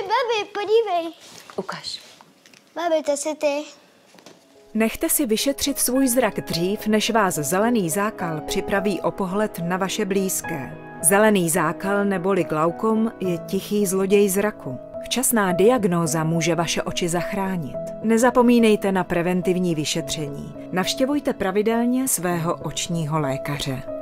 Babi, podívej. Ukaž. Babi, to jsi ty. Nechte si vyšetřit svůj zrak dřív, než vás zelený zákal připraví o pohled na vaše blízké. Zelený zákal neboli glaukom je tichý zloděj zraku. Včasná diagnóza může vaše oči zachránit. Nezapomínejte na preventivní vyšetření. Navštěvujte pravidelně svého očního lékaře.